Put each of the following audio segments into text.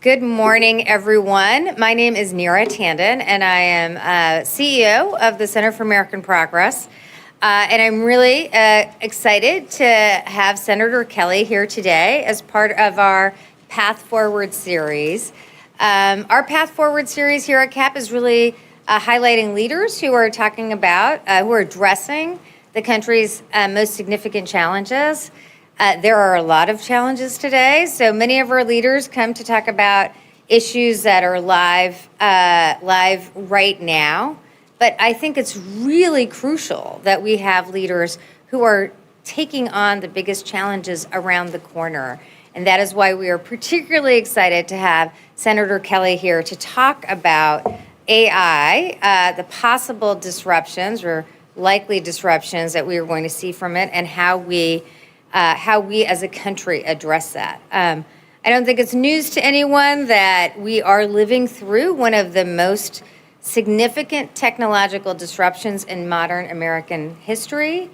Good morning, everyone. My name is Neera Tandon, and I am CEO of the Center for American Progress. And I'm really excited to have Senator Kelly here today as part of our Path Forward series. Our Path Forward series here at CAP is really highlighting leaders who are talking about, who are addressing the country's most significant challenges. There are a lot of challenges today, so many of our leaders come to talk about issues that are live right now. But I think it's really crucial that we have leaders who are taking on the biggest challenges around the corner. And that is why we are particularly excited to have Senator Kelly here to talk about AI, the possible disruptions or likely disruptions that we are going to see from it, and how we as a country address that. I don't think it's news to anyone that we are living through one of the most significant technological disruptions in modern American history.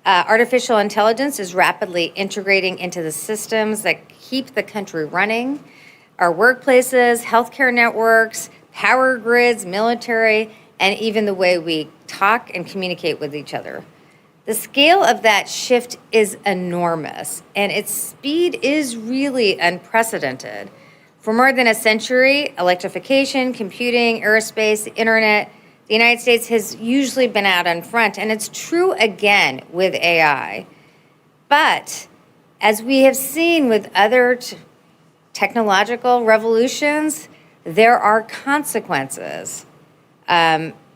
Artificial intelligence is rapidly integrating into the systems that keep the country running. Our workplaces, healthcare networks, power grids, military, and even the way we talk and communicate with each other. The scale of that shift is enormous, and its speed is really unprecedented. For more than a century, electrification, computing, aerospace, the internet, the United States has usually been out in front, and it's true again with AI. But as we have seen with other technological revolutions, there are consequences.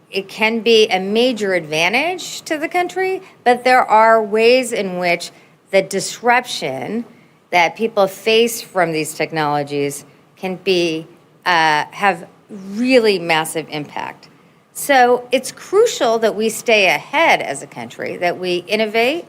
It can be a major advantage to the country, but there are ways in which the disruption that people face from these technologies can be have really massive impact. So it's crucial that we stay ahead as a country, that we innovate,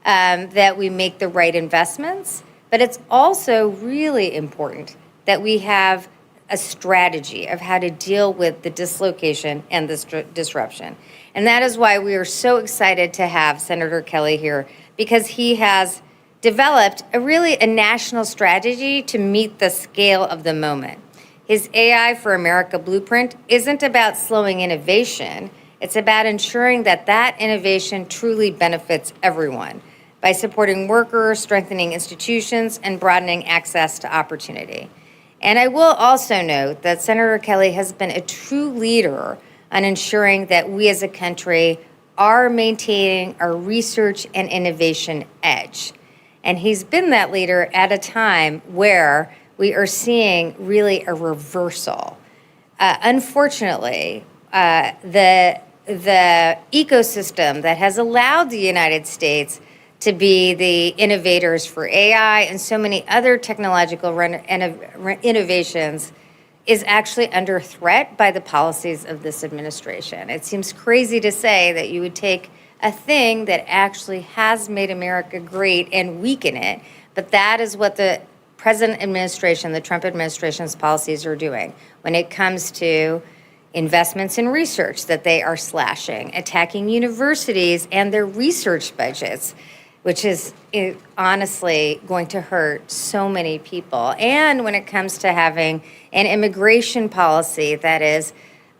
that we make the right investments, but it's also really important that we have a strategy of how to deal with the dislocation and this disruption. And that is why we are so excited to have Senator Kelly here, because he has developed a national strategy to meet the scale of the moment. His AI for America blueprint isn't about slowing innovation. It's about ensuring that that innovation truly benefits everyone by supporting workers, strengthening institutions, and broadening access to opportunity. And I will also note that Senator Kelly has been a true leader on ensuring that we as a country are maintaining our research and innovation edge. And he's been that leader at a time where we are seeing really a reversal. Unfortunately, the ecosystem that has allowed the United States to be the innovators for AI and so many other technological innovations is actually under threat by the policies of this administration. It seems crazy to say that you would take a thing that actually has made America great and weaken it, but that is what the present administration, the Trump administration's policies are doing when it comes to investments in research that they are slashing, attacking universities and their research budgets, which is honestly going to hurt so many people. And when it comes to having an immigration policy that is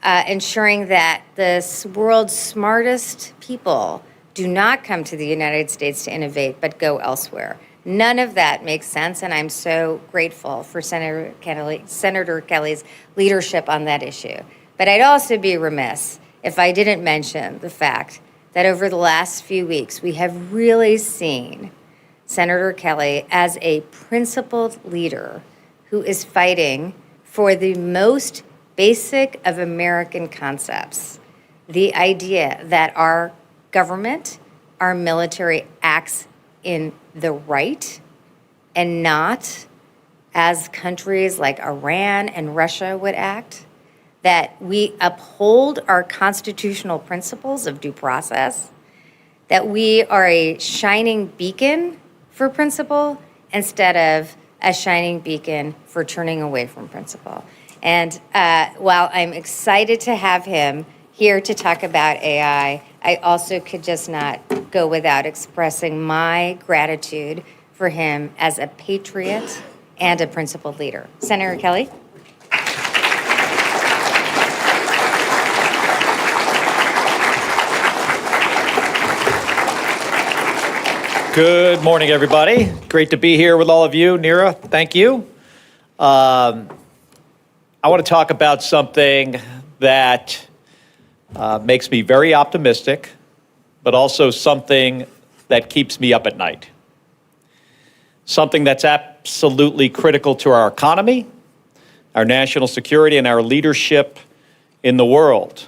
ensuring that the world's smartest people do not come to the United States to innovate, but go elsewhere. None of that makes sense, and I'm so grateful for Senator Kelly's leadership on that issue. But I'd also be remiss if I didn't mention the fact that over the last few weeks, we have really seen Senator Kelly as a principled leader who is fighting for the most basic of American concepts, the idea that our government, our military acts in the right and not as countries like Iran and Russia would act, that we uphold our constitutional principles of due process, that we are a shining beacon for principle instead of a shining beacon for turning away from principle. And while I'm excited to have him here to talk about AI, I also could just not go without expressing my gratitude for him as a patriot and a principled leader. Senator Kelly? Good morning, everybody. Great to be here with all of you. Neera, thank you. I want to talk about something that makes me very optimistic, but also something that keeps me up at night. Something that's absolutely critical to our economy, our national security, and our leadership in the world.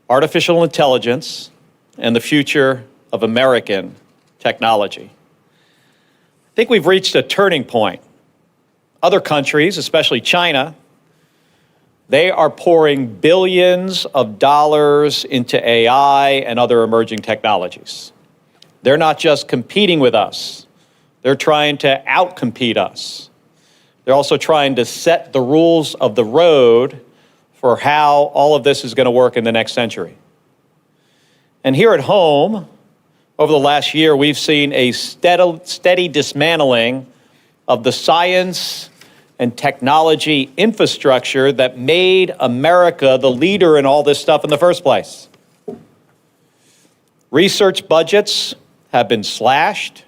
Artificial intelligence and the future of American technology. I think we've reached a turning point. Other countries, especially China, they are pouring billions of dollars into AI and other emerging technologies. They're not just competing with us, they're trying to outcompete us. They're also trying to set the rules of the road for how all of this is going to work in the next century. And here at home, over the last year, we've seen a steady dismantling of the science and technology infrastructure that made America the leader in all this stuff in the first place. Research budgets have been slashed,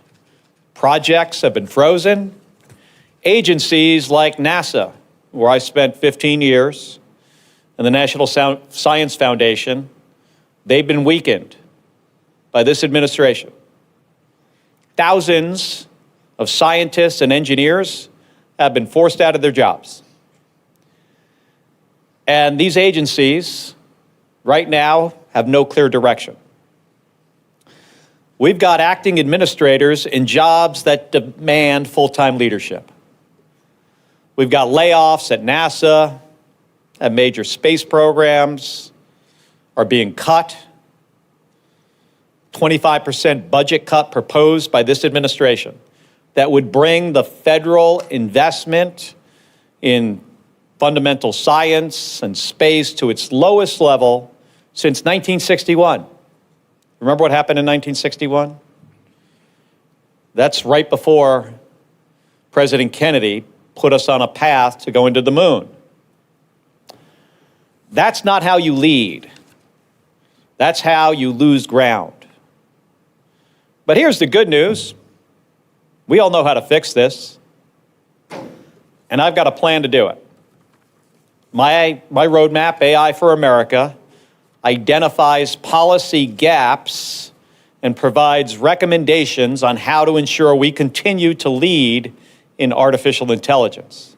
projects have been frozen. Agencies like NASA, where I spent 15 years, and the National Science Foundation, they've been weakened by this administration. Thousands of scientists and engineers have been forced out of their jobs. And these agencies, right now, have no clear direction. We've got acting administrators in jobs that demand full-time leadership. We've got layoffs at NASA, at major space programs are being cut. 25% budget cut proposed by this administration that would bring the federal investment in fundamental science and space to its lowest level since 1961. Remember what happened in 1961? That's right before President Kennedy put us on a path to go into the moon. That's not how you lead. That's how you lose ground. But here's the good news. We all know how to fix this. And I've got a plan to do it. My roadmap, AI for America, identifies policy gaps and provides recommendations on how to ensure we continue to lead in artificial intelligence.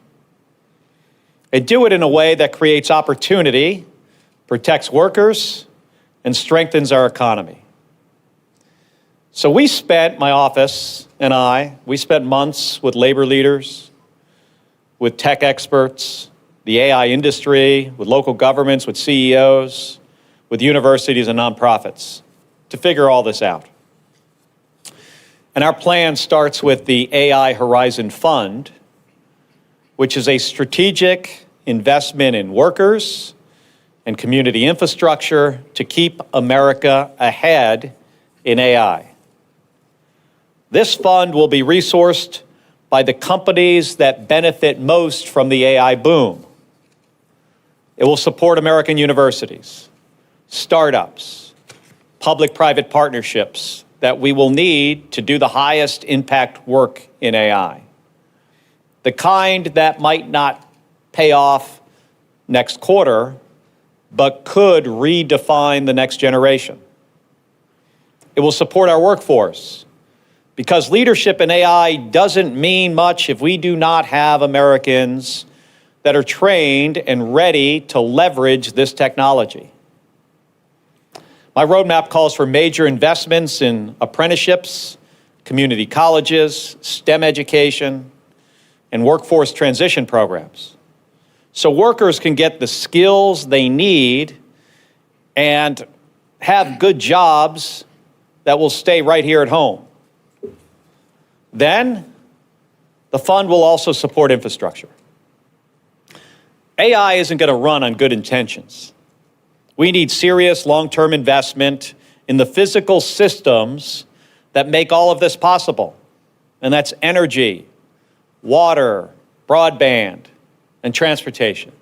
And do it in a way that creates opportunity, protects workers, and strengthens our economy. So my office and we spent months with labor leaders, with tech experts, the AI industry, with local governments, with CEOs, with universities and nonprofits to figure all this out. And our plan starts with the AI Horizon Fund, which is a strategic investment in workers and community infrastructure to keep America ahead in AI. This fund will be resourced by the companies that benefit most from the AI boom. It will support American universities, startups, public-private partnerships that we will need to do the highest impact work in AI. The kind that might not pay off next quarter, but could redefine the next generation. It will support our workforce, because leadership in AI doesn't mean much if we do not have Americans that are trained and ready to leverage this technology. My roadmap calls for major investments in apprenticeships, community colleges, STEM education, and workforce transition programs, so workers can get the skills they need and have good jobs that will stay right here at home. Then, the fund will also support infrastructure. AI isn't going to run on good intentions. We need serious long-term investment in the physical systems that make all of this possible. And that's energy, water, broadband, and transportation.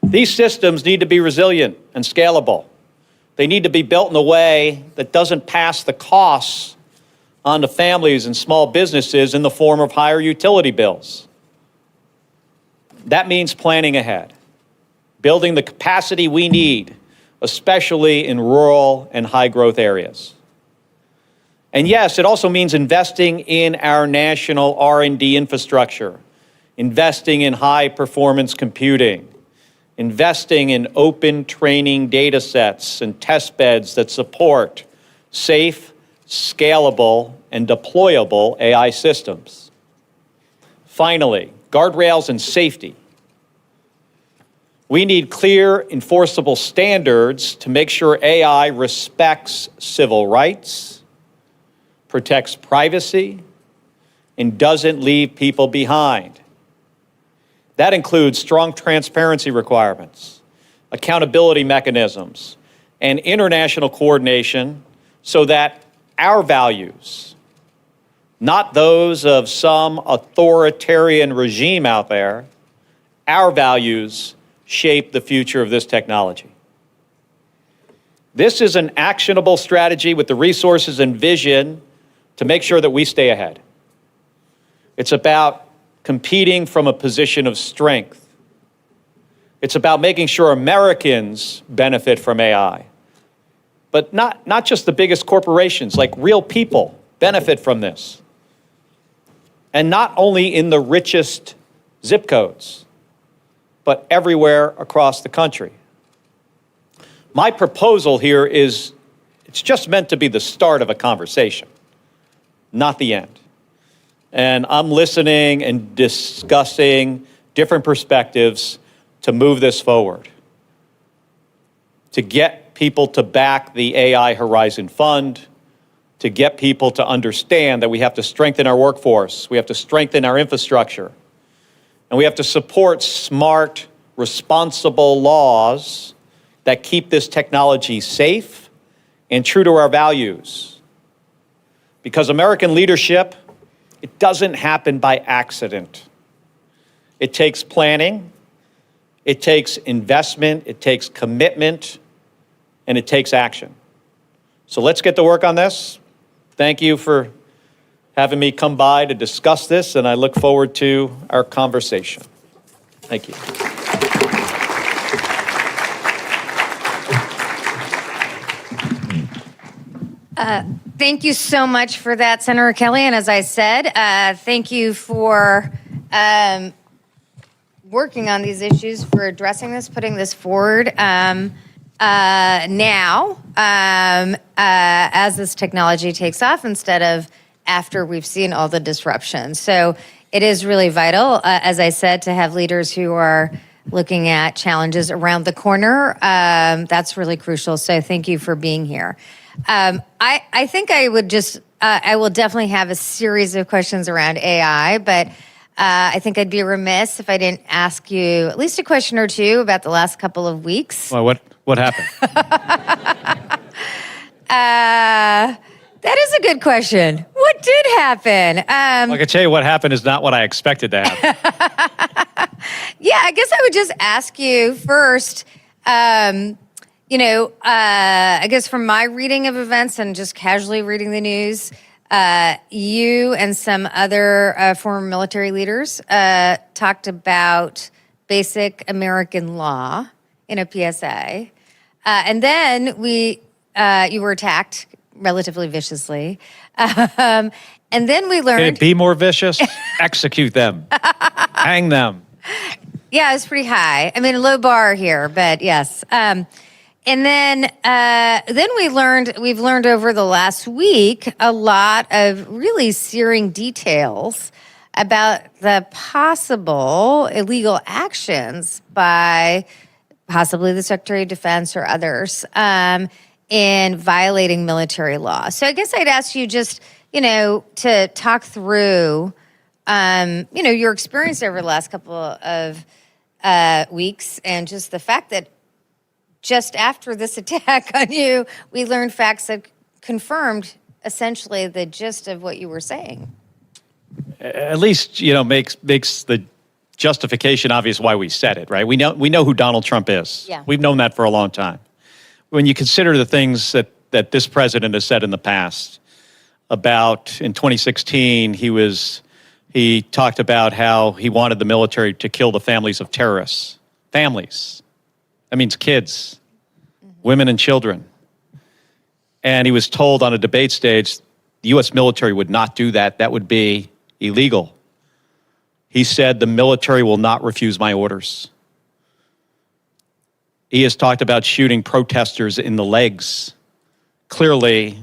These systems need to be resilient and scalable. They need to be built in a way that doesn't pass the costs onto families and small businesses in the form of higher utility bills. That means planning ahead, building the capacity we need, especially in rural and high-growth areas. And yes, it also means investing in our national R&D infrastructure, investing in high-performance computing, investing in open training data sets and test beds that support safe, scalable, and deployable AI systems. Finally, guardrails and safety. We need clear, enforceable standards to make sure AI respects civil rights, protects privacy, and doesn't leave people behind. That includes strong transparency requirements, accountability mechanisms, and international coordination so that our values, not those of some authoritarian regime out there, our values shape the future of this technology. This is an actionable strategy with the resources and vision to make sure that we stay ahead. It's about competing from a position of strength. It's about making sure Americans benefit from AI, but not just the biggest corporations, like real people benefit from this. And not only in the richest zip codes, but everywhere across the country. My proposal here is, it's just meant to be the start of a conversation, not the end. And I'm listening and discussing different perspectives to move this forward, to get people to back the AI Horizon Fund, to get people to understand that we have to strengthen our workforce, we have to strengthen our infrastructure, and we have to support smart, responsible laws that keep this technology safe and true to our values. Because American leadership, it doesn't happen by accident. It takes planning, it takes investment, it takes commitment, and it takes action. So let's get to work on this. Thank you for having me come by to discuss this, and I look forward to our conversation. Thank you. Thank you so much for that, Senator Kelly. And as I said, thank you for working on these issues, for addressing this, putting this forward now as this technology takes off instead of after we've seen all the disruption. So it is really vital, as I said, to have leaders who are looking at challenges around the corner. That's really crucial. So thank you for being here. I think I would just, I will definitely have a series of questions around AI, but I think I'd be remiss if I didn't ask you at least a question or two about the last couple of weeks. Well, what happened? That is a good question. What did happen? Well, I can tell you what happened is not what I expected to happen. Yeah, I guess I would just ask you first, I guess from my reading of events and just casually reading the news, you and some other former military leaders talked about basic American law in a PSA. And then you were attacked relatively viciously. And then we learned... Can it be more vicious? Execute them. Hang them. Yeah, it was pretty high. I mean, low bar here, but yes. And then we've learned over the last week a lot of really searing details about the possible illegal actions by possibly the Secretary of Defense or others in violating military law. So I guess I'd ask you just, to talk through, your experience over the last couple of weeks and just the fact that just after this attack on you, we learned facts that confirmed essentially the gist of what you were saying. At least, makes the justification obvious why we said it, right? We know who Donald Trump is. Yeah. We've known that for a long time. When you consider the things that this president has said in the past, about, in 2016, he talked about how he wanted the military to kill the families of terrorists. Families. That means kids, women and children. And he was told on a debate stage, the U.S. military would not do that. That would be illegal. He said, the military will not refuse my orders. He has talked about shooting protesters in the legs. Clearly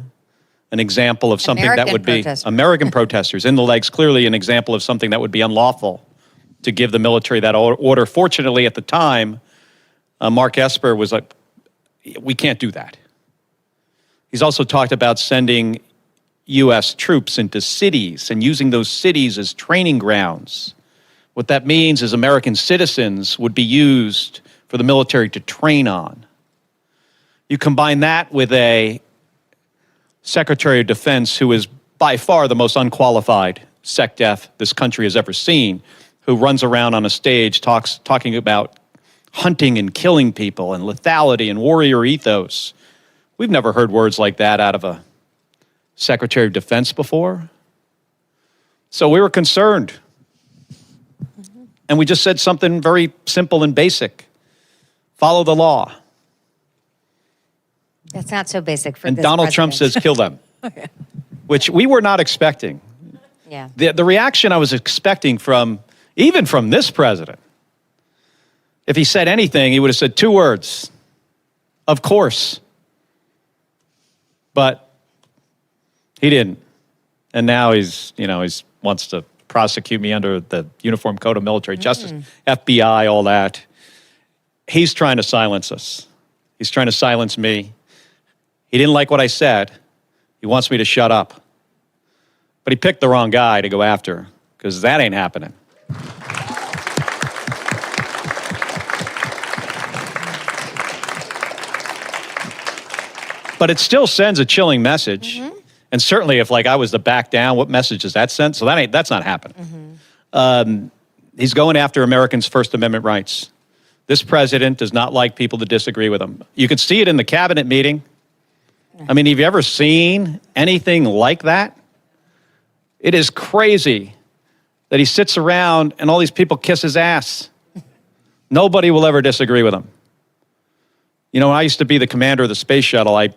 an example of something that would be American protesters in the legs, clearly an example of something that would be unlawful to give the military that order. Fortunately, at the time, Mark Esper was like, we can't do that. He's also talked about sending U.S. troops into cities and using those cities as training grounds. What that means is American citizens would be used for the military to train on. You combine that with a Secretary of Defense who is by far the most unqualified SecDef this country has ever seen, who runs around on a stage talking about hunting and killing people and lethality and warrior ethos. We've never heard words like that out of a Secretary of Defense before. So we were concerned. And we just said something very simple and basic. Follow the law. That's not so basic for and this Donald president. Trump says, kill them, which we were not expecting. Yeah. The reaction I was expecting even from this president, if he said anything, he would have said 2 words, of course. But he didn't. And now he wants to prosecute me under the Uniform Code of Military Justice, FBI, all that. He's trying to silence us. He's trying to silence me. He didn't like what I said. He wants me to shut up. But he picked the wrong guy to go after, because that ain't happening. But it still sends a chilling message. And certainly if I was to back down, what message does that send? So that's not happening. He's going after Americans' First Amendment rights. This president does not like people to disagree with him. You could see it in the cabinet meeting. I mean, have you ever seen anything like that? It is crazy that he sits around and all these people kiss his ass. Nobody will ever disagree with him. When I used to be the commander of the space shuttle, I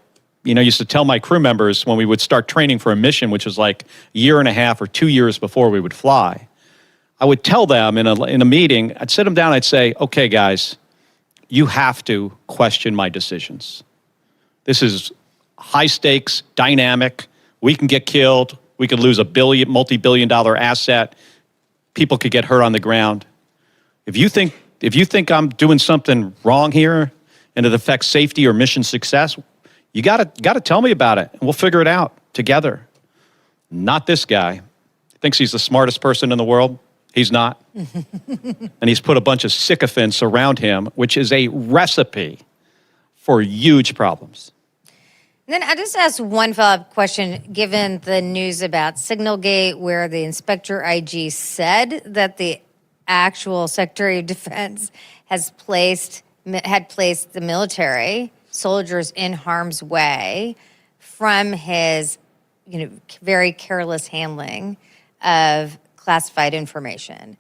used to tell my crew members when we would start training for a mission, which was like a year and a half or 2 years before we would fly, I would tell them in a meeting, I'd sit them down, I'd say, okay, guys, you have to question my decisions. This is high stakes, dynamic. We can get killed. We could lose a multi-billion-dollar asset. People could get hurt on the ground. If you think I'm doing something wrong here and it affects safety or mission success, you gotta tell me about it, and we'll figure it out together. Not this guy. He thinks he's the smartest person in the world. He's not. And he's put a bunch of sycophants around him, which is a recipe for huge problems. And then I just asked one follow-up question, given the news about Signalgate, where the Inspector IG said that the actual Secretary of Defense had placed the military soldiers in harm's way from his, very careless handling of classified information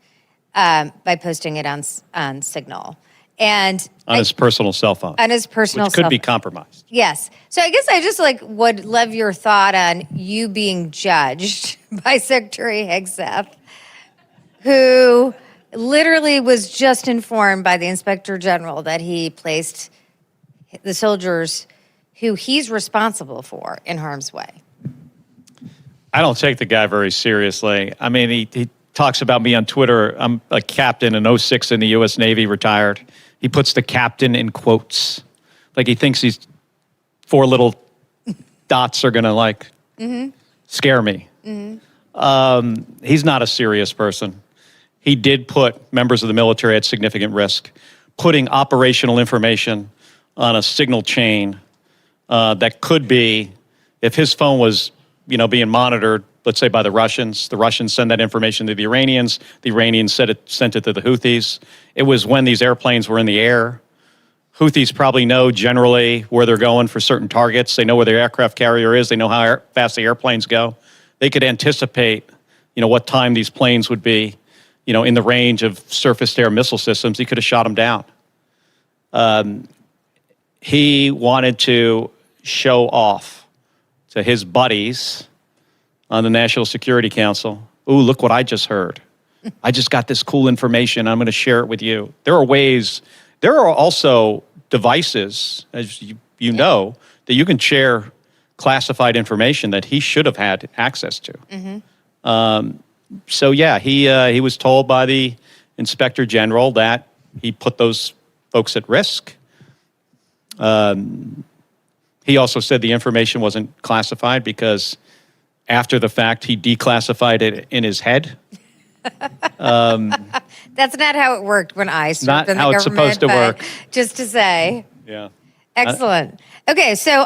by posting it on Signal. And on his personal cell phone. On his personal which could be compromised. Yes. So I guess I just would love your thought on you being judged by Secretary Hegseth, who literally was just informed by the Inspector General that he placed the soldiers who he's responsible for in harm's way. I don't take the guy very seriously. I mean, he talks about me on Twitter. I'm a captain in 06 in the U.S. Navy, retired. He puts the captain in quotes. Like he thinks these 4 little dots are going to scare me. He's not a serious person. He did put members of the military at significant risk, putting operational information on a signal chain that could be, if his phone was being monitored, let's say by the Russians send that information to the Iranians sent it to the Houthis. It was when these airplanes were in the air Houthis probably know generally where they're going for certain targets. They know where their aircraft carrier is. They know how fast the airplanes go. They could anticipate, what time these planes would be, in the range of surface-to-air missile systems. He could have shot them down. He wanted to show off to his buddies on the National Security Council. Ooh, look what I just heard. I just got this cool information. I'm going to share it with you. There are also devices, as you know, that you can share classified information that he should have had access to. He was told by the Inspector General that he put those folks at risk. He also said the information wasn't classified because after the fact, he declassified it in his head. That's not how it worked when I served Not in the how government. it's supposed to work. Just to say. Yeah. Excellent. Okay, so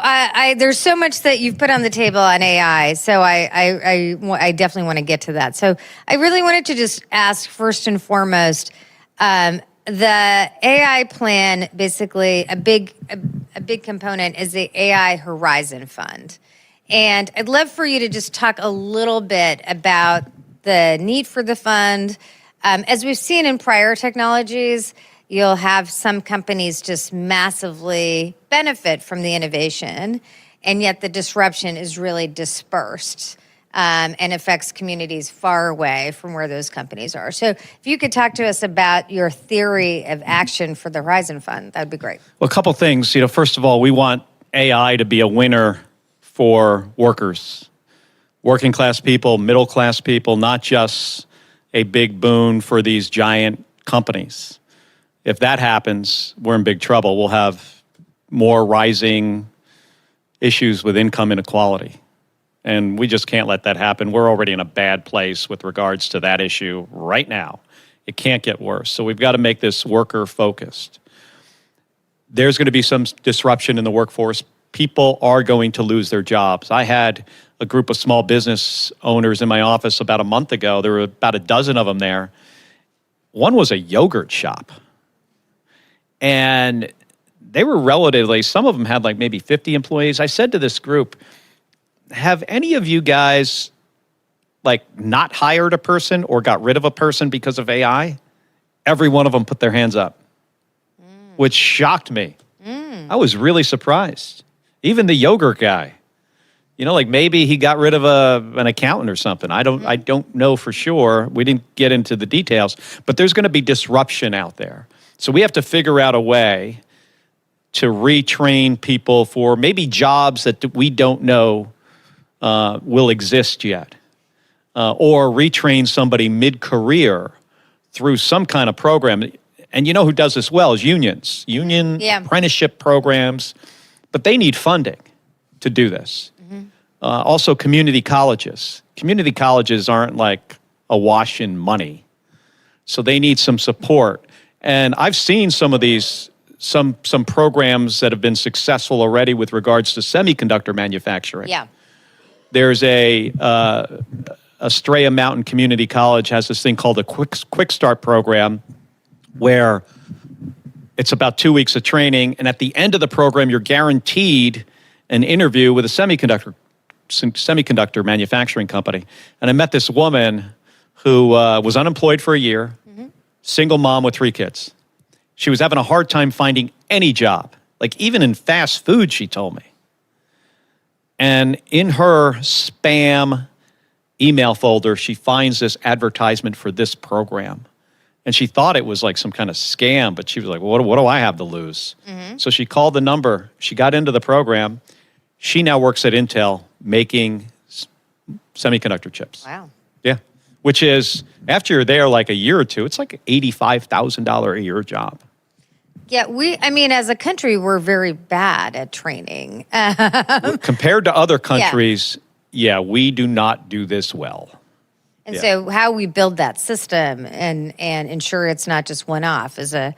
there's so much that you've put on the table on AI, so I definitely want to get to that. So I really wanted to just ask first and foremost, the AI plan, basically a big component is the AI Horizon Fund. And I'd love for you to just talk a little bit about the need for the fund. As we've seen in prior technologies, you'll have some companies just massively benefit from the innovation, and yet the disruption is really dispersed and affects communities far away from where those companies are. So if you could talk to us about your theory of action for the Horizon Fund, that would be great. Well, a couple things. First of all, we want AI to be a winner for workers, working class people, middle class people, not just a big boon for these giant companies. If that happens, we're in big trouble. We'll have more rising issues with income inequality. And we just can't let that happen. We're already in a bad place with regards to that issue right now. It can't get worse. So we've got to make this worker focused. There's going to be some disruption in the workforce. People are going to lose their jobs. I had a group of small business owners in my office about a month ago. There were about a dozen of them there. One was a yogurt shop. And they were relatively, some of them had like maybe 50 employees. I said to this group, have any of you guys like not hired a person or got rid of a person because of AI? Every one of them put their hands up, which shocked me. I was really surprised. Even the yogurt guy, like maybe he got rid of an accountant or something. I don't know for sure. We didn't get into the details, but there's going to be disruption out there. So we have to figure out a way to retrain people for maybe jobs that we don't know will exist yet, or retrain somebody mid-career through some kind of program. And you know who does this well is unions, apprenticeship programs, but they need funding to do this. Also community colleges. Community colleges aren't like awash in money, so they need some support. And I've seen some of these, some programs that have been successful already with regards to semiconductor manufacturing. Yeah. There's Estrella Mountain Community College has this thing called a Quick Start program where it's about 2 weeks of training, and at the end of the program, you're guaranteed an interview with a semiconductor manufacturing company. And I met this woman who was unemployed for a year, single mom with 3 kids. She was having a hard time finding any job, like even in fast food, she told me. And in her spam email folder, she finds this advertisement for this program. And she thought it was like some kind of scam, but she was like, what do I have to lose? So she called the number. She got into the program. She now works at Intel making semiconductor chips. Wow. Yeah. Which is, after you're there like a year or two, it's like an $85,000 a year job. Yeah, as a country, we're very bad at training. Compared to other countries, we do not do this well. And so how we build that system and ensure it's not just one-off is a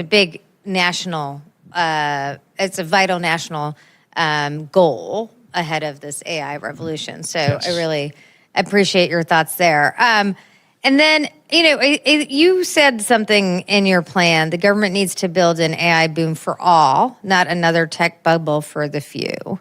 big national, it's a vital national goal ahead of this AI revolution. So I really appreciate your thoughts there. And then, you said something in your plan. The government needs to build an AI boom for all, not another tech bubble for the few.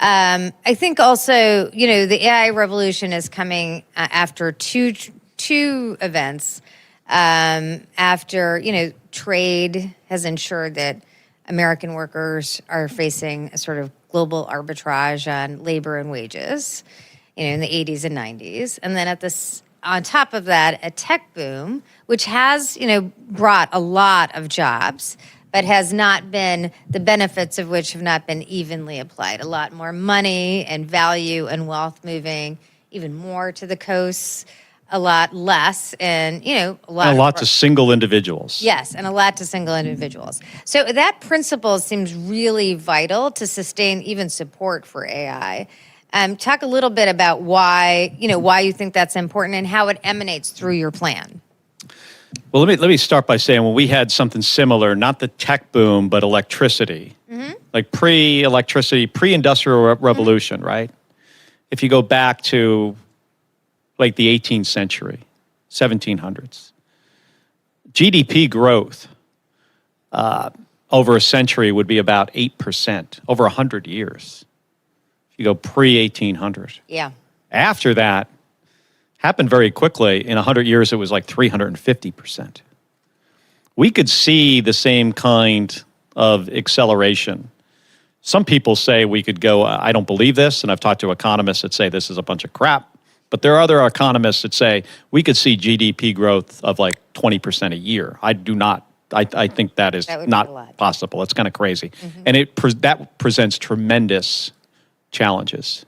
I think also, the AI revolution is coming after two events. After, trade has ensured that American workers are facing a sort of global arbitrage on labor and wages, in the 80s and 90s. And then on top of that, a tech boom, which has, brought a lot of jobs, but has not been, the benefits of which have not been evenly applied. A lot more money and value and wealth moving even more to the coasts, a lot less, and, a lot to single individuals. Yes, and a lot to single individuals. So that principle seems really vital to sustain even support for AI. Talk a little bit about why you think that's important and how it emanates through your plan. Well, let me start by saying when we had something similar, not the tech boom, but electricity, like pre-electricity, pre-industrial revolution, right? If you go back to like the 18th century, 1700s, GDP growth over a century would be about 8%, over 100 years. If you go pre-1800. Yeah. After that, happened very quickly. In 100 years, it was like 350%. We could see the same kind of acceleration. Some people say we could go, I don't believe this, and I've talked to economists that say this is a bunch of crap. But there are other economists that say we could see GDP growth of like 20% a year. I do not. I think that is not possible. It's kind of crazy. And that presents tremendous challenges.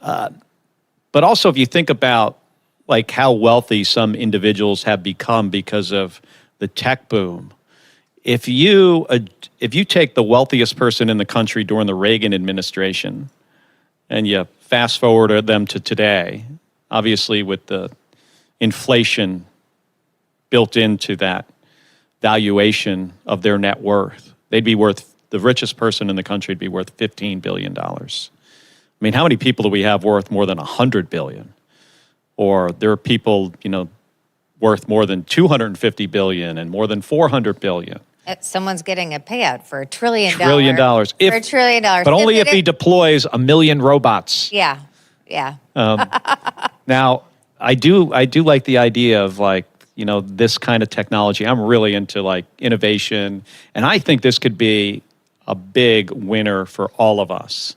But also, if you think about like how wealthy some individuals have become because of the tech boom, if you take the wealthiest person in the country during the Reagan administration and you fast forward them to today, obviously with the inflation built into that valuation of their net worth, the richest person in the country would be worth $15 billion. I mean, how many people do we have worth more than $100 billion? Or there are people, worth more than $250 billion and more than $400 billion. Someone's getting a payout for $1 trillion. $1 trillion. For $1 trillion. But only if he deploys 1 million robots. Yeah. Now, I do like the idea of like, this kind of technology. I'm really into like innovation. And I think this could be a big winner for all of us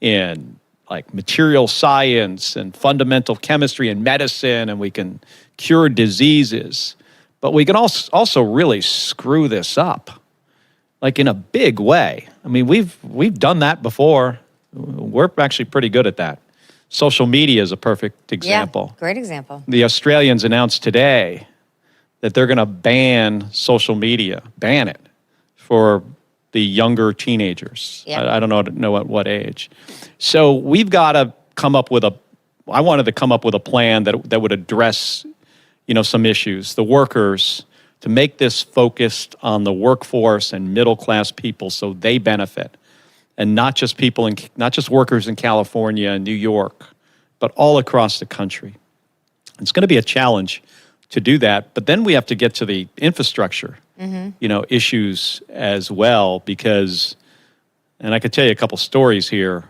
in like material science and fundamental chemistry and medicine, and we can cure diseases. But we can also really screw this up, like in a big way. I mean, we've done that before. We're actually pretty good at that. Social media is a perfect example. Yeah, great example. The Australians announced today that they're going to ban social media, ban it for the younger teenagers. Yeah. I don't know at what age. So we've got to come up with I wanted to come up with a plan that would address, some issues. The workers, to make this focused on the workforce and middle-class people so they benefit. And not just workers in California and New York, but all across the country. It's going to be a challenge to do that, but then we have to get to the infrastructure, issues as well, because, and I could tell you a couple stories here,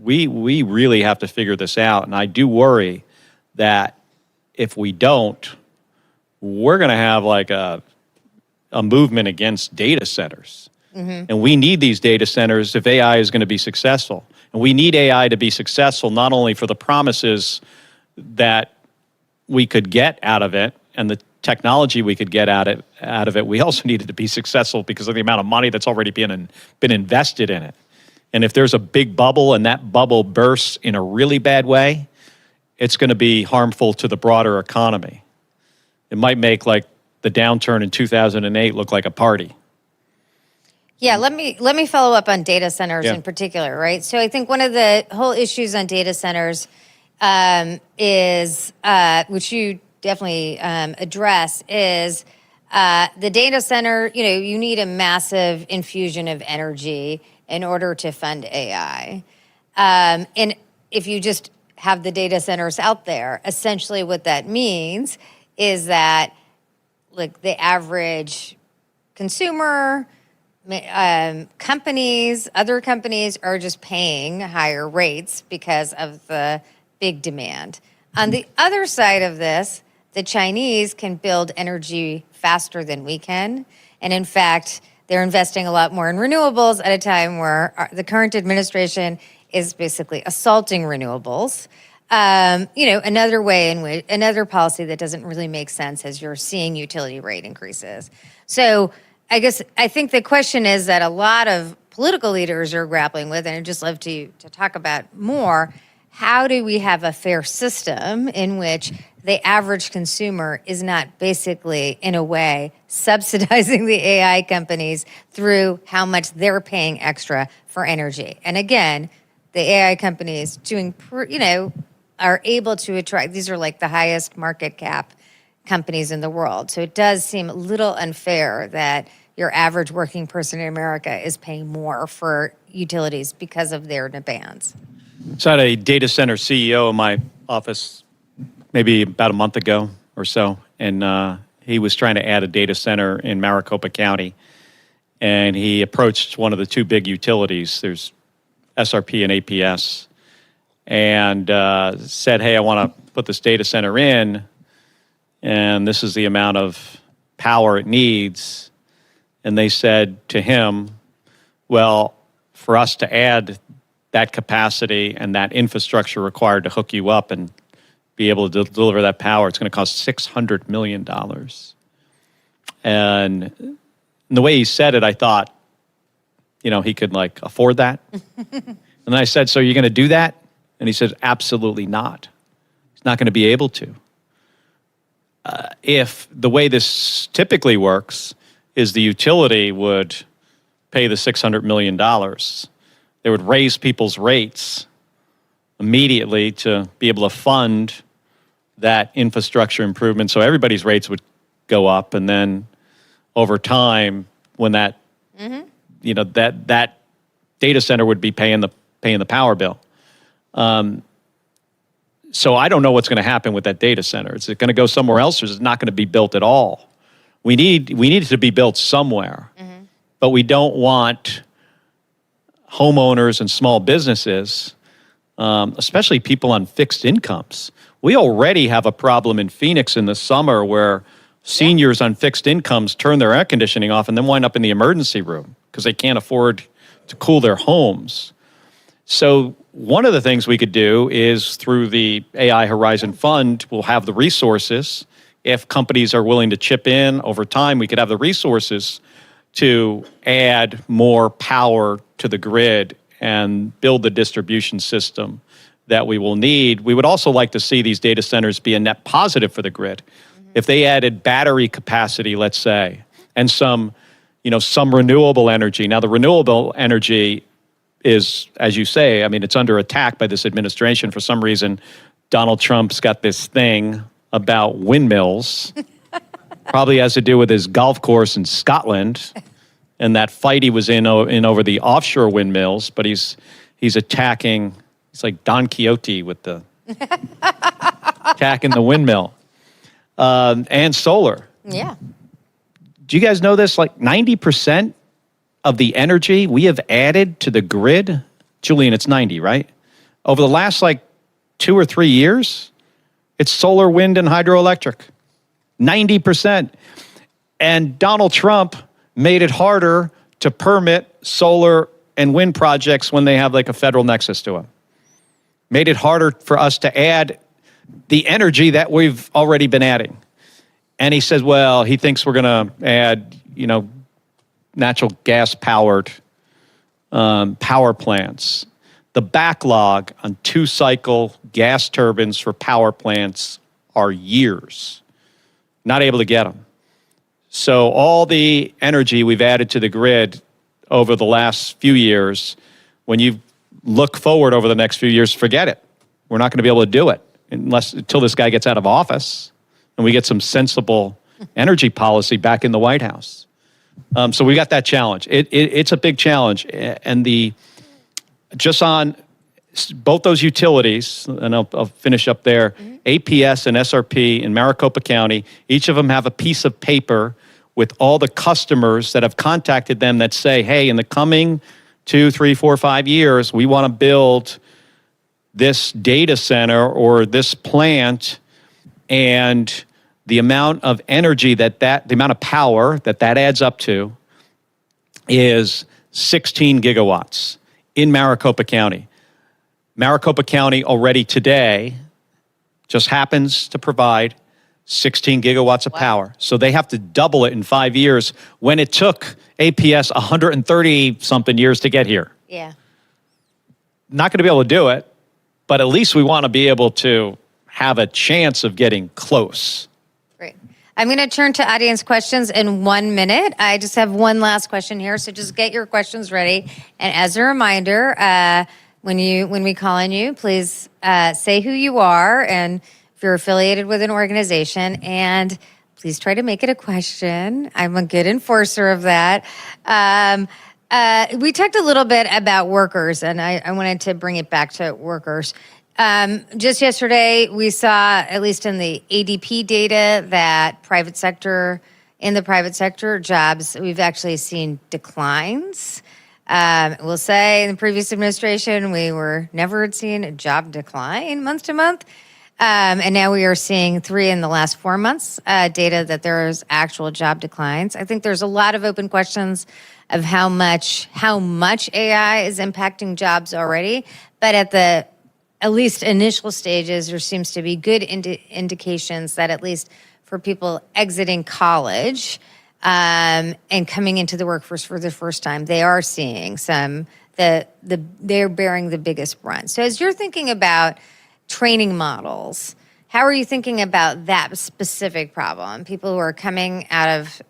we really have to figure this out, and I do worry that if we don't, we're going to have like a movement against data centers. And we need these data centers if AI is going to be successful. And we need AI to be successful not only for the promises that we could get out of it and the technology we could get out of it, we also need it to be successful because of the amount of money that's already been invested in it. And if there's a big bubble and that bubble bursts in a really bad way, it's going to be harmful to the broader economy. It might make like the downturn in 2008 look like a party. Yeah, let me follow up on data centers in particular, right? So I think one of the whole issues on data centers is, which you definitely address, is the data center, you need a massive infusion of energy in order to fund AI. And if you just have the data centers out there. Essentially what that means is that like the average consumer, companies, other companies are just paying higher rates because of the big demand. On the other side of this, the Chinese can build energy faster than we can. And in fact, they're investing a lot more in renewables at a time where the current administration is basically assaulting renewables. Another way in which, another policy that doesn't really make sense as you're seeing utility rate increases. So I think the question is that a lot of political leaders are grappling with, and I'd just love to talk about more, how do we have a fair system in which the average consumer is not basically, in a way, subsidizing the AI companies through how much they're paying extra for energy? And again, the AI companies are able to attract, these are like the highest market cap companies in the world. So it does seem a little unfair that your average working person in America is paying more for utilities because of their demands. So I had a data center CEO in my office maybe about a month ago or so, and he was trying to add a data center in Maricopa County, and he approached one of the two big utilities. There's SRP and APS, and said, hey, I want to put this data center in, and this is the amount of power it needs. And they said to him, well, for us to add that capacity and that infrastructure required to hook you up and be able to deliver that power, it's going to cost $600 million. And the way he said it, I thought, he could afford that. And I said, so you're going to do that? And he said, absolutely not. He's not going to be able to. If the way this typically works is the utility would pay the $600 million, they would raise people's rates immediately to be able to fund that infrastructure improvement. So everybody's rates would go up. And then over time, when that, that data center would be paying the power bill. So I don't know what's going to happen with that data center. Is it going to go somewhere else, or is it not going to be built at all? We need it to be built somewhere, but we don't want homeowners and small businesses, especially people on fixed incomes. We already have a problem in Phoenix in the summer where seniors on fixed incomes turn their air conditioning off and then wind up in the emergency room because they can't afford to cool their homes. So one of the things we could do is through the AI Horizon Fund, we'll have the resources. If companies are willing to chip in over time, we could have the resources to add more power to the grid and build the distribution system that we will need. We would also like to see these data centers be a net positive for the grid. If they added battery capacity, let's say, and some renewable energy. Now, the renewable energy is, as you say, it's under attack by this administration. For some reason, Donald Trump's got this thing about windmills. Probably has to do with his golf course in Scotland and that fight he was in over the offshore windmills. But he's attacking. He's like Don Quixote with the attacking the windmill and solar. Yeah. Do you guys know this? 90% of the energy we have added to the grid, Julian, it's 90, right? Over the last 2 or 3 years, it's solar, wind, and hydroelectric. 90%. And Donald Trump made it harder to permit solar and wind projects when they have a federal nexus to them. Made it harder for us to add the energy that we've already been adding. And he says, well, he thinks we're going to add, natural gas-powered power plants. The backlog on 2-cycle gas turbines for power plants are years. Not able to get them. So all the energy we've added to the grid over the last few years, when you look forward over the next few years, forget it. We're not going to be able to do it until this guy gets out of office and we get some sensible energy policy back in the White House. So we got that challenge. It's a big challenge. And just on both those utilities, and I'll finish up there, APS and SRP in Maricopa County, each of them have a piece of paper with all the customers that have contacted them that say, hey, in the coming 2, 3, 4, 5 years, we want to build this data center or this plant, and the amount of energy the amount of power that adds up to is 16 gigawatts in Maricopa County. Maricopa County already today just happens to provide 16 gigawatts of power. So they have to double it in 5 years when it took APS 130-something years to get here. Yeah. Not going to be able to do it, but at least we want to be able to have a chance of getting close. Great. I'm going to turn to audience questions in 1 minute. I just have one last question here, so just get your questions ready. And as a reminder, when we call on you, please say who you are and if you're affiliated with an organization, and please try to make it a question. I'm a good enforcer of that. We talked a little bit about workers, and I wanted to bring it back to workers. Just yesterday, we saw, at least in the ADP data, that in the private sector jobs, we've actually seen declines. We'll say in the previous administration, we were never seeing a job decline month to month. And now we are seeing 3 in the last 4 months data that there's actual job declines. I think there's a lot of open questions of how much AI is impacting jobs already. But at least initial stages, there seems to be good indications that at least for people exiting college and coming into the workforce for the first time, they are seeing they're bearing the biggest brunt. So as you're thinking about training models, how are you thinking about that specific problem? People who are coming out of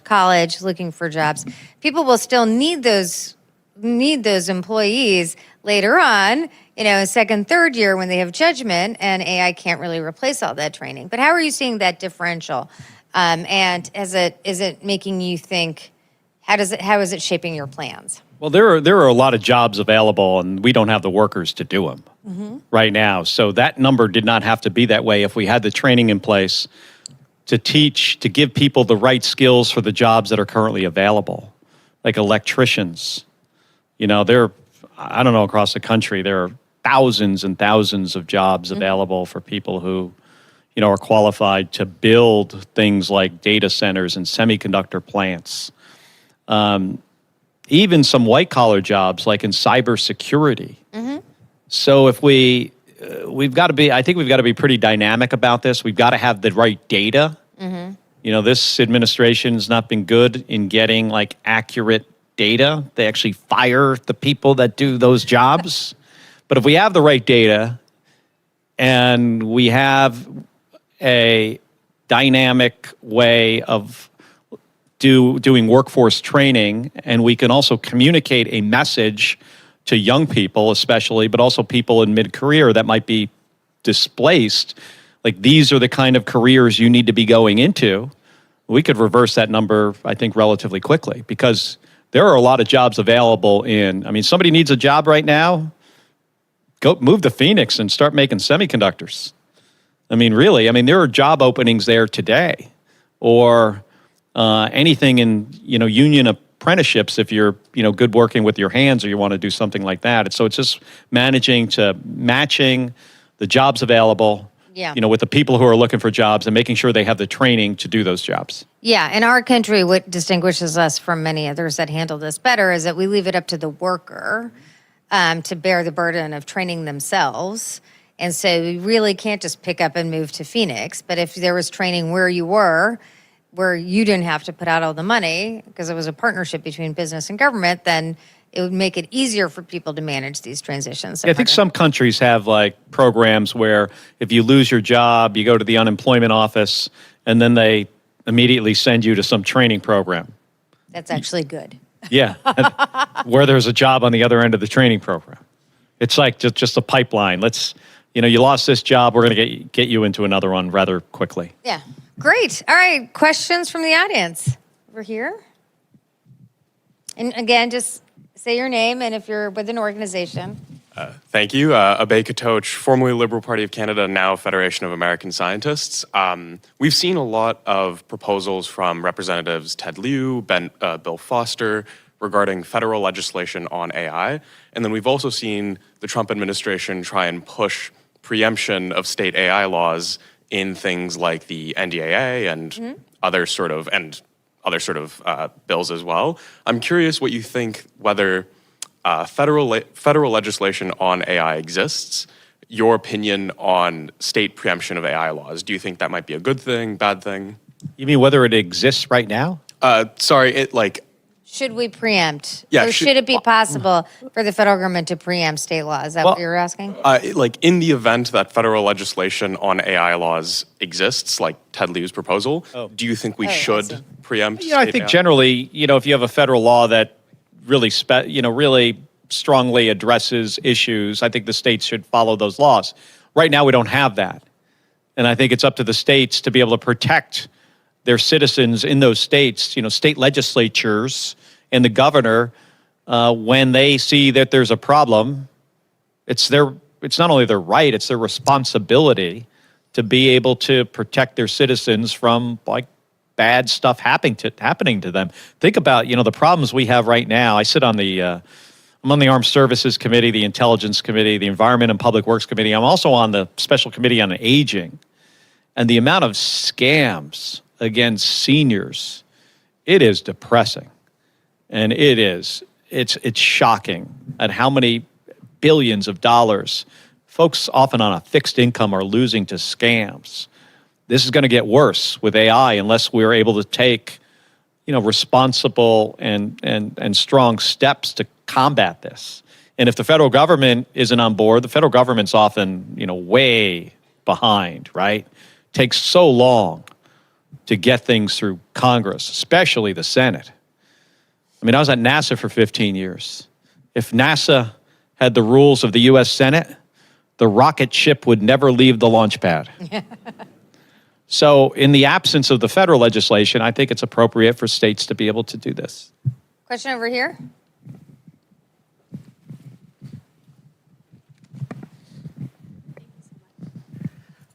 college, looking for jobs. People will still need those employees later on, second, third year when they have judgment, and AI can't really replace all that training. But how are you seeing that differential? And is it making you think? How is it shaping your plans? Well, there are a lot of jobs available, and we don't have the workers to do them right now. So that number did not have to be that way if we had the training in place to give people the right skills for the jobs that are currently available, like electricians. I don't know, across the country, there are thousands and thousands of jobs available for people who, are qualified to build things like data centers and semiconductor plants. Even some white-collar jobs, like in cybersecurity. So if we've got to be pretty dynamic about this. We've got to have the right data. This administration's not been good in getting, accurate data. They actually fire the people that do those jobs. But if we have the right data and we have a dynamic way of doing workforce training, and we can also communicate a message to young people especially, but also people in mid-career that might be displaced, these are the kind of careers you need to be going into, we could reverse that number, I think, relatively quickly, because there are a lot of jobs available somebody needs a job right now, go move to Phoenix and start making semiconductors. Really, there are job openings there today, or anything in, union apprenticeships if you're, good working with your hands or you want to do something like that. So it's just matching the jobs available, with the people who are looking for jobs and making sure they have the training to do those jobs. Yeah, in our country, what distinguishes us from many others that handle this better is that we leave it up to the worker to bear the burden of training themselves. And so we really can't just pick up and move to Phoenix. But if there was training where you were, where you didn't have to put out all the money because it was a partnership between business and government, then it would make it easier for people to manage these transitions. I think some countries have programs where if you lose your job, you go to the unemployment office and then they immediately send you to some training program. That's actually good. Yeah, where there's a job on the other end of the training program. It's just a pipeline. You lost this job, we're going to get you into another one rather quickly. Yeah. Great. All right. Questions from the audience over here. And again, just say your name and if you're with an organization. Thank you. Abay Katoch, formerly Liberal Party of Canada, now Federation of American Scientists. We've seen a lot of proposals from Representatives Ted Lieu, Bill Foster, regarding federal legislation on AI. And then we've also seen the Trump administration try and push preemption of state AI laws in things like the NDAA and other sort of bills as well. I'm curious what you think whether federal legislation on AI exists. Your opinion on state preemption of AI laws. Do you think that might be a good thing, bad thing? You mean whether it exists right now? Should we preempt? Yeah, Or should it be possible for the federal government to preempt state laws? Is that what you're asking? In the event that federal legislation on AI laws exists, like Ted Lieu's proposal, do you think we should preempt? I think generally, if you have a federal law that really, really strongly addresses issues, I think the states should follow those laws. Right now, we don't have that. And I think it's up to the states to be able to protect their citizens in those states, state legislatures and the governor, when they see that there's a problem, it's not only their right, it's their responsibility to be able to protect their citizens from bad stuff happening to them. Think about, the problems we have right now. I sit on I'm on the Armed Services Committee, the Intelligence Committee, the Environment and Public Works Committee. I'm also on the Special Committee on Aging. And the amount of scams against seniors, it is depressing. And it's shocking at how many billions of dollars folks often on a fixed income are losing to scams. This is going to get worse with AI unless we're able to take, responsible and strong steps to combat this. And if the federal government isn't on board, the federal government's often, way behind, right? Takes so long to get things through Congress, especially the Senate. I mean, I was at NASA for 15 years. If NASA had the rules of the U.S. Senate, the rocket ship would never leave the launch pad. So in the absence of the federal legislation, I think it's appropriate for states to be able to do this. Question over here.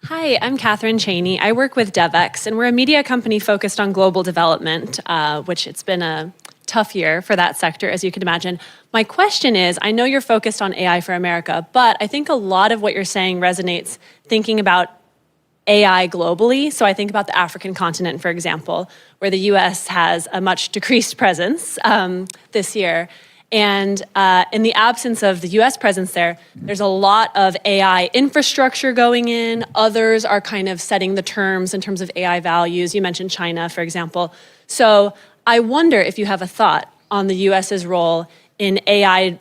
Hi, I'm Catherine Cheney. I work with DevX, and we're a media company focused on global development, which it's been a tough year for that sector, as you can imagine. My question is, I know you're focused on AI for America, but I think a lot of what you're saying resonates thinking about AI globally. So I think about the African continent, for example, where the US has a much decreased presence this year. And in the absence of the US presence there, there's a lot of AI infrastructure going in. Others are kind of setting the terms in terms of AI values. You mentioned China, for example. So I wonder if you have a thought on the US's role in AI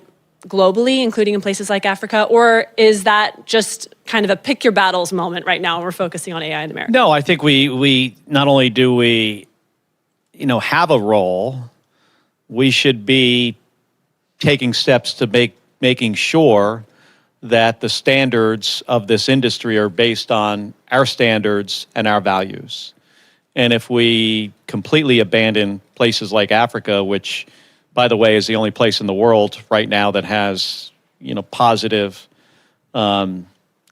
globally, including in places like Africa, or is that just kind of a pick your battles moment right now and we're focusing on AI in America? No, I think we not only do we, have a role, we should be taking steps to making sure that the standards of this industry are based on our standards and our values. And if we completely abandon places like Africa, which, by the way, is the only place in the world right now that has, positive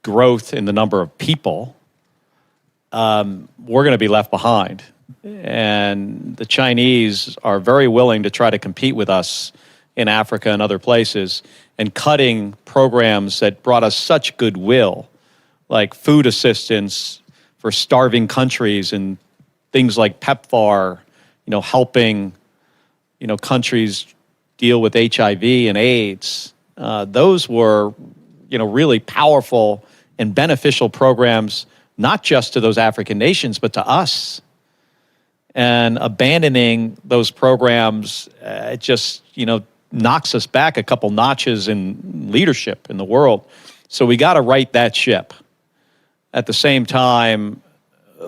growth in the number of people, we're going to be left behind. And the Chinese are very willing to try to compete with us in Africa and other places, and cutting programs that brought us such goodwill, like food assistance for starving countries and things like PEPFAR, helping, countries deal with HIV and AIDS. Those were, really powerful and beneficial programs, not just to those African nations, but to us. And abandoning those programs, it just, knocks us back a couple notches in leadership in the world. So we got to right that ship. At the same time,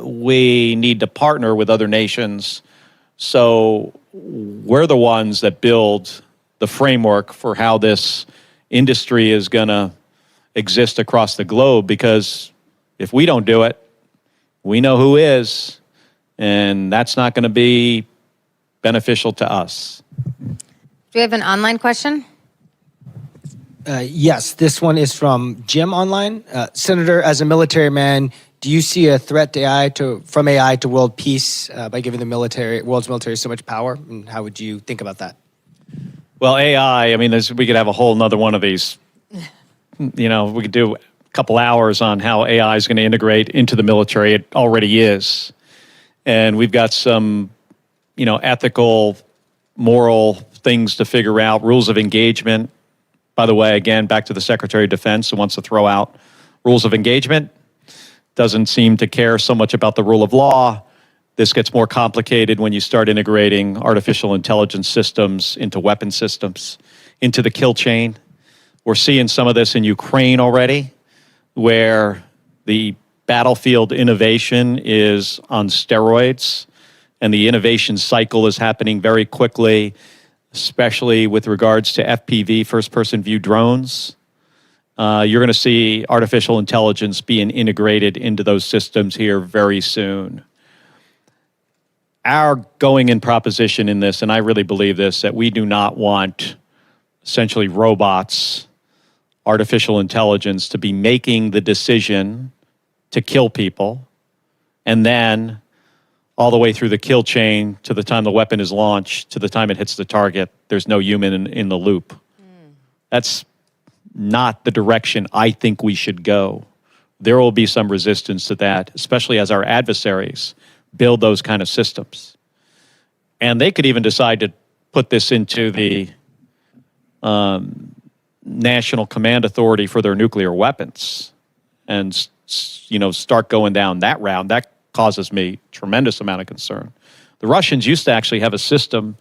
we need to partner with other nations. So we're the ones that build the framework for how this industry is going to exist across the globe, because if we don't do it, we know who is, and that's not going to be beneficial to us. we have an online question? Yes, this one is from Jim online. Senator, as a military man, do you see a threat to from AI to world peace by giving the world's military so much power? And how would you think about that? Well, AI, I mean, we could have a whole nother one of these. We could do a couple hours on how AI is going to integrate into the military. It already is. And we've got some, ethical, moral things to figure out, rules of engagement. By the way, again, back to the Secretary of Defense who wants to throw out rules of engagement. Doesn't seem to care so much about the rule of law. This gets more complicated when you start integrating artificial intelligence systems into weapon systems, into the kill chain. We're seeing some of this in Ukraine already, where the battlefield innovation is on steroids, and the innovation cycle is happening very quickly, especially with regards to FPV, first-person view drones. You're going to see artificial intelligence being integrated into those systems here very soon. Our going-in proposition in this, and I really believe this, that we do not want essentially robots, artificial intelligence, to be making the decision to kill people, and then all the way through the kill chain to the time the weapon is launched, to the time it hits the target, there's no human in the loop. That's not the direction I think we should go. There will be some resistance to that, especially as our adversaries build those kind of systems. And they could even decide to put this into the National Command Authority for their nuclear weapons and start going down that route. That causes me tremendous amount of concern. The Russians used to actually have a system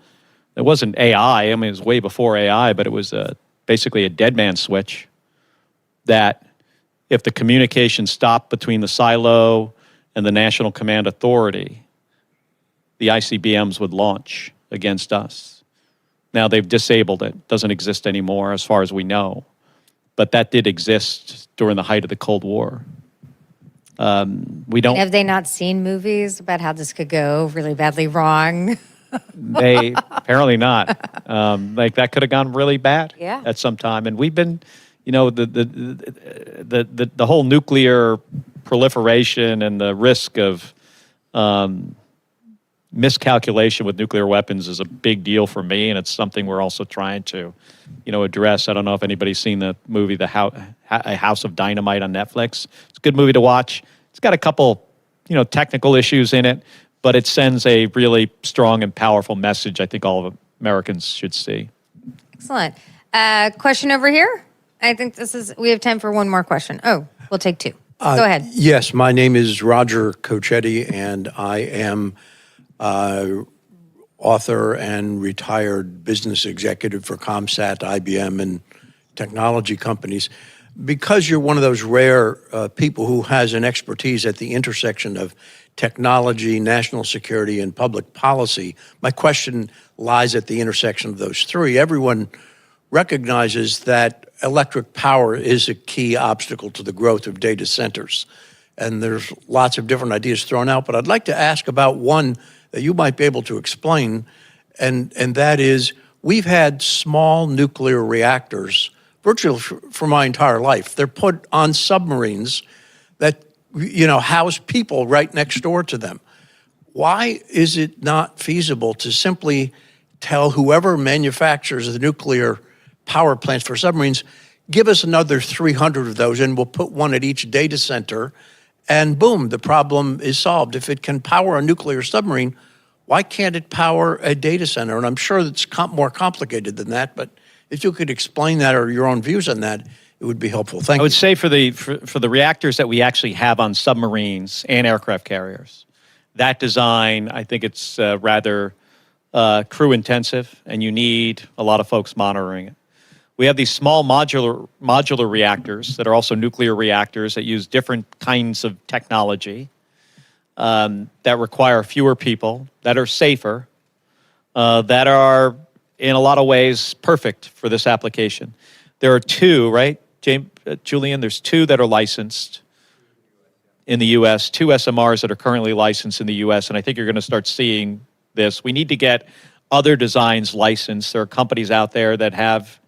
that wasn't AI. I mean, it was way before AI, but it was basically a dead man switch that if the communication stopped between the silo and the National Command Authority, the ICBMs would launch against us. Now they've disabled it. Doesn't exist anymore as far as we know. But that did exist during the height of the Cold War. We don't. Have they not seen movies about how this could go really badly wrong? They apparently not. That could have gone really bad at some time. And we've been, the whole nuclear proliferation and the risk of miscalculation with nuclear weapons is a big deal for me, and it's something we're also trying to, address. I don't know if anybody's seen the movie A House of Dynamite on Netflix. It's a good movie to watch. It's got a couple, technical issues in it, but it sends a really strong and powerful message I think all of Americans should see. Excellent. Question over here? I think we have time for one more question. Oh, we'll take two. Go ahead. Yes, my name is Roger Cochetti, and I am author and retired business executive for ComSat, IBM, and technology companies. Because you're one of those rare people who has an expertise at the intersection of technology, national security, and public policy, my question lies at the intersection of those three. Everyone recognizes that electric power is a key obstacle to the growth of data centers. And there's lots of different ideas thrown out, but I'd like to ask about one that you might be able to explain, and that is, we've had small nuclear reactors virtually for my entire life. They're put on submarines that, house people right next door to them. Why is it not feasible to simply tell whoever manufactures the nuclear power plants for submarines, give us another 300 of those and we'll put one at each data center, and boom, the problem is solved. If it can power a nuclear submarine, why can't it power a data center? And I'm sure it's more complicated than that, but if you could explain that or your own views on that, it would be helpful. Thank you. I would say for the reactors that we actually have on submarines and aircraft carriers, that design, I think it's rather crew intensive, and you need a lot of folks monitoring it. We have these small modular reactors that are also nuclear reactors that use different kinds of technology that require fewer people, that are safer, that are in a lot of ways perfect for this application. There are two, right, Julian? There's two that are licensed in the U.S., two SMRs that are currently licensed in the U.S., and I think you're going to start seeing this. We need to get other designs licensed. There are companies out there that have,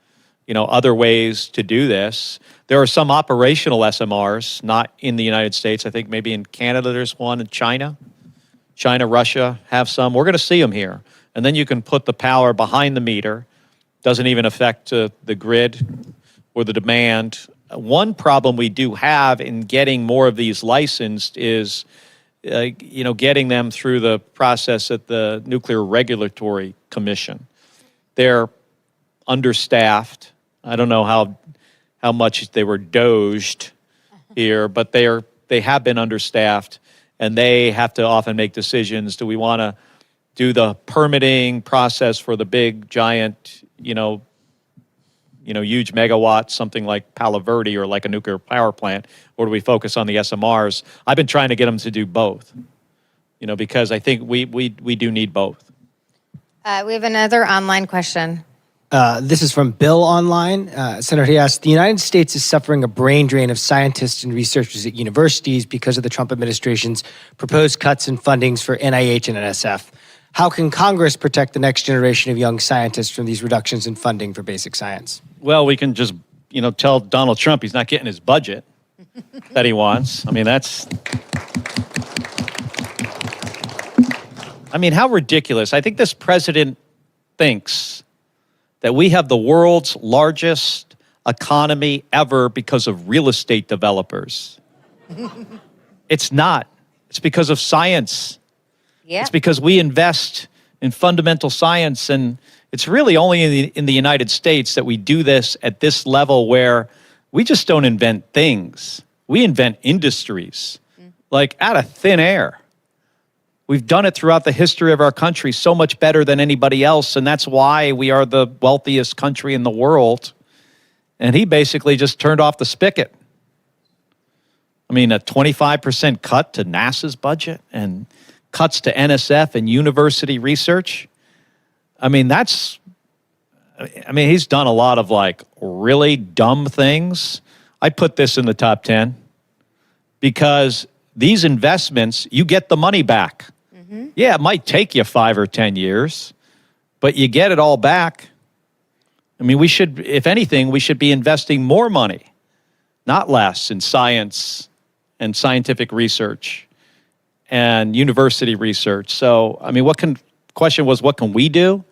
other ways to do this. There are some operational SMRs, not in the United States. I think maybe in Canada there's one, in China. China, Russia have some. We're going to see them here. And then you can put the power behind the meter. Doesn't even affect the grid or the demand. One problem we do have in getting more of these licensed is, getting them through the process at the Nuclear Regulatory Commission. They're understaffed. I don't know how much they were doged here, but they have been understaffed, and they have to often make decisions. Do we want to do the permitting process for the big, giant, huge megawatts, something like Palo Verde or like a nuclear power plant, or do we focus on the SMRs? I've been trying to get them to do both, because I think we do need both. We have another online question. This is from Bill online. Senator, he asked, the United States is suffering a brain drain of scientists and researchers at universities because of the Trump administration's proposed cuts in fundings for NIH and NSF. How can Congress protect the next generation of young scientists from these reductions in funding for basic science? Well, we can just, tell Donald Trump he's not getting his budget that he wants. How ridiculous. I think this president thinks that we have the world's largest economy ever because of real estate developers. It's not. It's because of science. Yeah. It's because we invest in fundamental science, and it's really only in the United States that we do this at this level where we just don't invent things. We invent industries, like out of thin air. We've done it throughout the history of our country so much better than anybody else, and that's why we are the wealthiest country in the world. And he basically just turned off the spigot. A 25% cut to NASA's budget and cuts to NSF and university research. He's done a lot of really dumb things. I put this in the top 10 because these investments, you get the money back. Mm-hmm. Yeah, it might take you 5 or 10 years, but you get it all back. We should, if anything, we should be investing more money, not less, in science and scientific research and university research. So, question was, what can we do?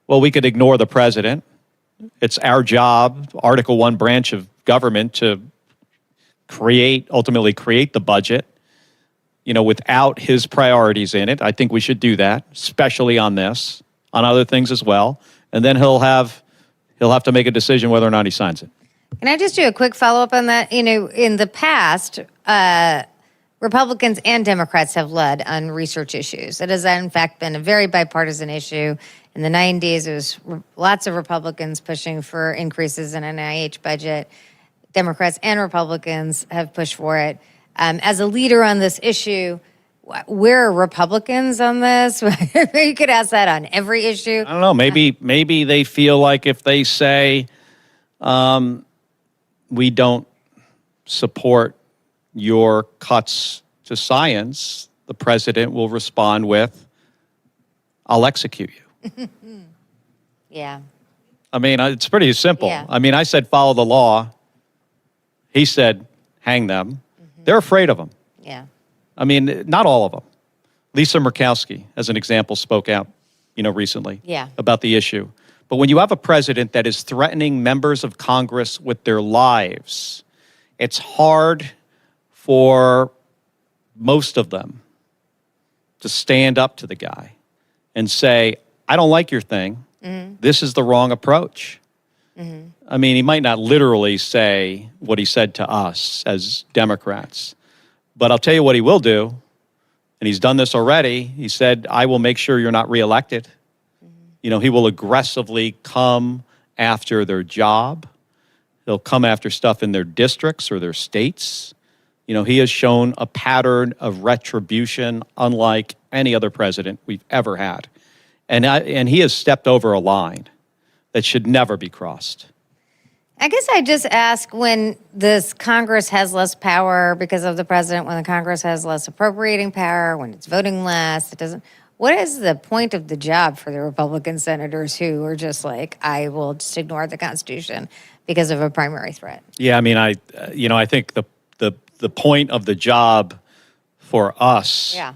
Well, we could ignore the president. It's our job, Article 1 branch of government, to ultimately create the budget, without his priorities in it. I think we should do that, especially on this, on other things as well. And then he'll have to make a decision whether or not he signs it. Can I just do a quick follow-up on that? In the past, Republicans and Democrats have led on research issues. It has, in fact, been a very bipartisan issue. In the 90s, it was lots of Republicans pushing for increases in NIH budget. Democrats and Republicans have pushed for it. As a leader on this issue, where are Republicans on this? You could ask that on every issue. I don't know. Maybe they feel like if they say we don't support your cuts to science, the president will respond with, I'll execute you. Yeah. It's pretty simple. Yeah. I said follow the law. He said hang them. Mm-hmm. They're afraid of him. Yeah. Not all of them. Lisa Murkowski, as an example, spoke out, recently about the issue. But when you have a president that is threatening members of Congress with their lives, it's hard for most of them to stand up to the guy and say, I don't like your thing. Mm-hmm. This is the wrong approach. Mm-hmm. He might not literally say what he said to us as Democrats, but I'll tell you what he will do, and he's done this already. He said, I will make sure you're not reelected. Mm-hmm. He will aggressively come after their job. He'll come after stuff in their districts or their states. He has shown a pattern of retribution unlike any other president we've ever had. And he has stepped over a line that should never be crossed. I guess I just ask, when this Congress has less power because of the president, when the Congress has less appropriating power, when it's voting less, it doesn't. what is the point of the job for the Republican senators who are just like, I will just ignore the Constitution because of a primary threat? Yeah, I mean, I think the point of the job for us, Yeah.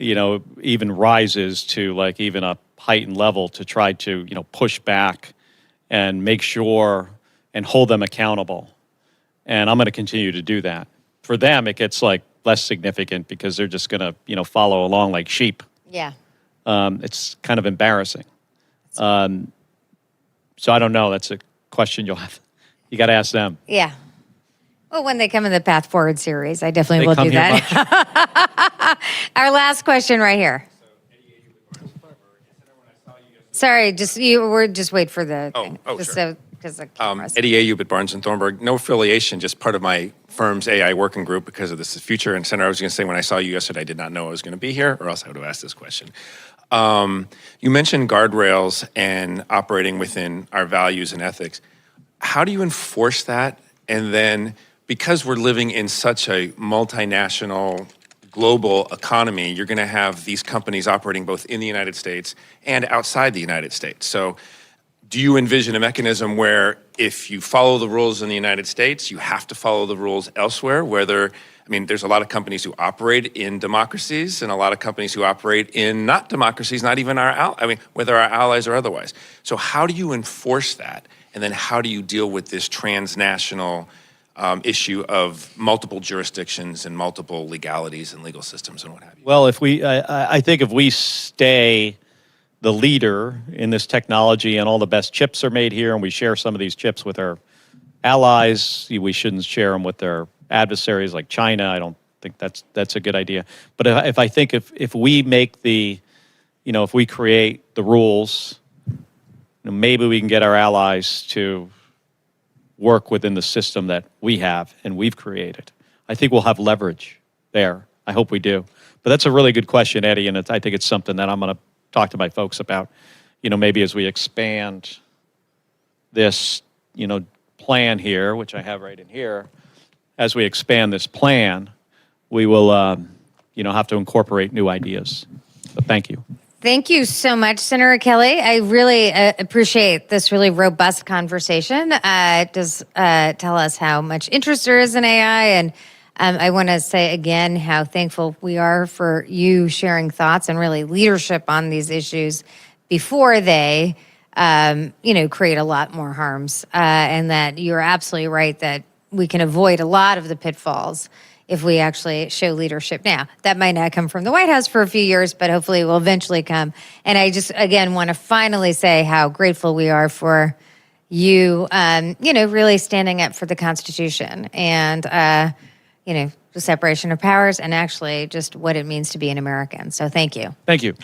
Even rises to like even a heightened level to try to, push back and make sure and hold them accountable. And I'm going to continue to do that. For them, it gets like less significant because they're just going to, follow along like sheep. Yeah. It's kind of embarrassing. So I don't know. That's a question you got to ask them. Yeah. Well, when they come in the Path Forward series, I definitely They will come do here that. Our last question right here. Sorry, we're just wait for the thing. Just sure. Because the cameras. Eddie Ayub at Barnes & Thornburg. No affiliation, just part of my firm's AI working group because of this future. And Senator, I was going to say, when I saw you yesterday, I did not know I was going to be here, or else I would have asked this question. You mentioned guardrails and operating within our values and ethics. How do you enforce that? And then, because we're living in such a multinational, global economy, you're going to have these companies operating both in the United States and outside the United States. So do you envision a mechanism where if you follow the rules in the United States, you have to follow the rules elsewhere? There's a lot of companies who operate in democracies and a lot of companies who operate in not democracies, not even whether our allies or otherwise. So how do you enforce that? And then how do you deal with this transnational issue of multiple jurisdictions and multiple legalities and legal systems and what have you? Well, I think if we stay the leader in this technology and all the best chips are made here and we share some of these chips with our allies, we shouldn't share them with their adversaries like China. I don't think that's a good idea. But if we make if we create the rules, maybe we can get our allies to work within the system that we have and we've created. I think we'll have leverage there. I hope we do. But that's a really good question, Eddie, and I think it's something that I'm going to talk to my folks about. Maybe as we expand this, plan here, which I have right in here, as we expand this plan, we will, have to incorporate new ideas. So thank you. Thank you so much, Senator Kelly. I really appreciate this really robust conversation. It does tell us how much interest there is in AI. And I want to say again how thankful we are for you sharing thoughts and really leadership on these issues before they, create a lot more harms. And that you're absolutely right that we can avoid a lot of the pitfalls if we actually show leadership. Now, that might not come from the White House for a few years, but hopefully it will eventually come. And I just, again, want to finally say how grateful we are for you, really standing up for the Constitution and, the separation of powers and actually just what it means to be an American. So thank you. Thank you.